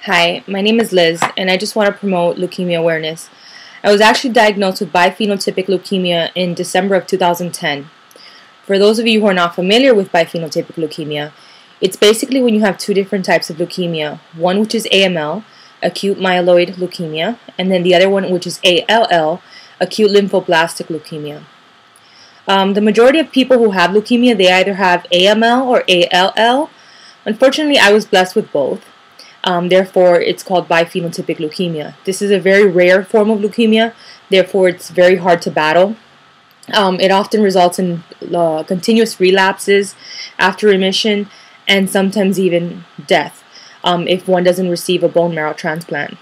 Hi, my name is Liz, and I just want to promote leukemia awareness. I was actually diagnosed with biphenotypic leukemia in December of 2010. For those of you who are not familiar with biphenotypic leukemia, it's basically when you have two different types of leukemia, one which is AML, acute myeloid leukemia, and then the other one which is ALL, acute lymphoblastic leukemia. The majority of people who have leukemia, they either have AML or ALL. Unfortunately, I was blessed with both. Therefore, it's called biphenotypic leukemia. This is a very rare form of leukemia, therefore it's very hard to battle. It often results in continuous relapses after remission and sometimes even death if one doesn't receive a bone marrow transplant.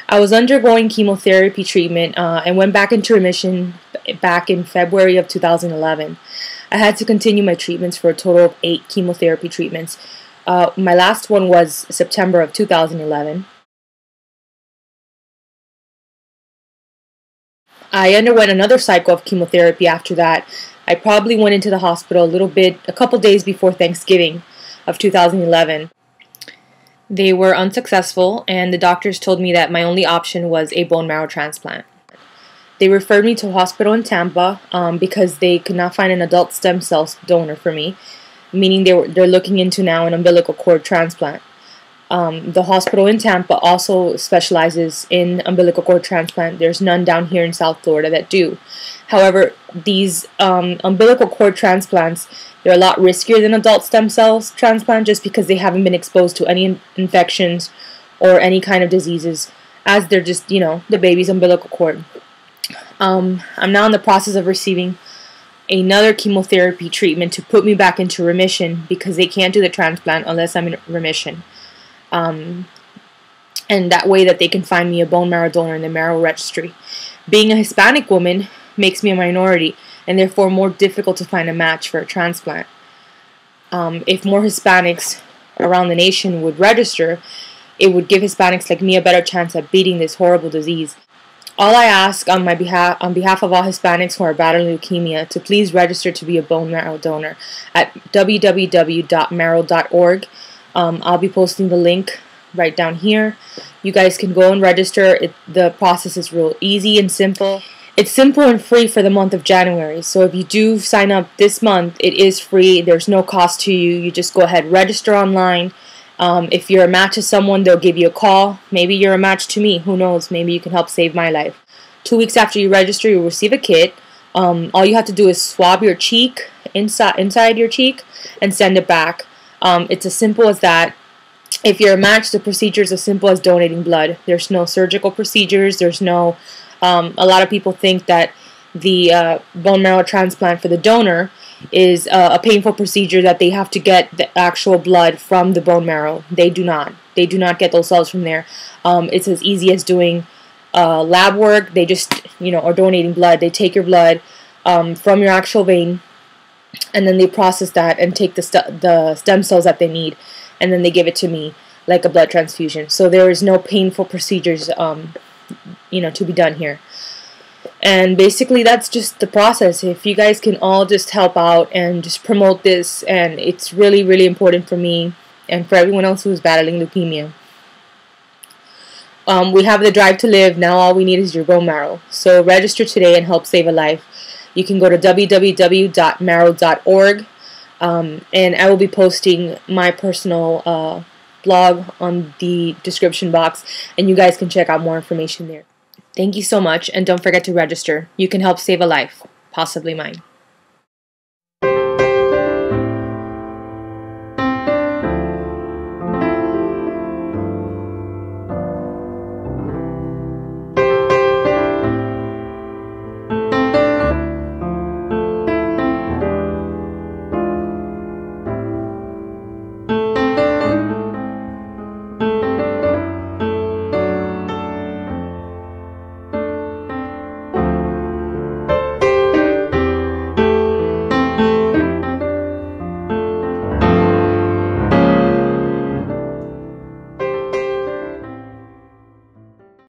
I was undergoing chemotherapy treatment and went back into remission back in February of 2011. I had to continue my treatments for a total of 8 chemotherapy treatments. My last one was September of 2011. I underwent another cycle of chemotherapy after that. I probably went into the hospital a couple days before Thanksgiving of 2011. They were unsuccessful, and the doctors told me that my only option was a bone marrow transplant. They referred me to a hospital in Tampa because they could not find an adult stem cell donor for me, meaning they're looking into now an umbilical cord transplant. The hospital in Tampa also specializes in umbilical cord transplant. There's none down here in South Florida that do. However, these umbilical cord transplants, they're a lot riskier than adult stem cells transplant just because they haven't been exposed to any infections or any kind of diseases, as they're just, the baby's umbilical cord. I'm now in the process of receiving another chemotherapy treatment to put me back into remission because they can't do the transplant unless I'm in remission. And that way that they can find me a bone marrow donor in the Marrow registry. Being a Hispanic woman makes me a minority and therefore more difficult to find a match for a transplant. If more Hispanics around the nation would register, it would give Hispanics like me a better chance at beating this horrible disease. All I ask on behalf of all Hispanics who are battling leukemia, to please register to be a bone marrow donor at www.marrow.org. I'll be posting the link right down here. You guys can go and register. The process is real easy and simple. It's simple and free for the month of January. So if you do sign up this month, it is free. There's no cost to you. You just go ahead, register online. If you're a match to someone, they'll give you a call. Maybe you're a match to me. Who knows? Maybe you can help save my life. 2 weeks after you register, you'll receive a kit. All you have to do is swab your cheek, inside your cheek, and send it back. It's as simple as that. If you're a match, the procedure is as simple as donating blood. There's no surgical procedures. There's no... a lot of people think that the bone marrow transplant for the donor is a painful procedure, that they have to get the actual blood from the bone marrow. They do not. They do not get those cells from there. It's as easy as doing lab work. They just, or donating blood. They take your blood from your actual vein, and then they process that and take the stem cells that they need, and then they give it to me like a blood transfusion. So there is no painful procedures, to be done here. And basically that's just the process. If you guys can all just help out and just promote this, and it's really, really important for me and for everyone else who's battling leukemia. We have the drive to live. Now all we need is your bone marrow. So register today and help save a life. You can go to www.marrow.org, and I will be posting my personal blog on the description box, and you guys can check out more information there. Thank you so much, and don't forget to register. You can help save a life, possibly mine.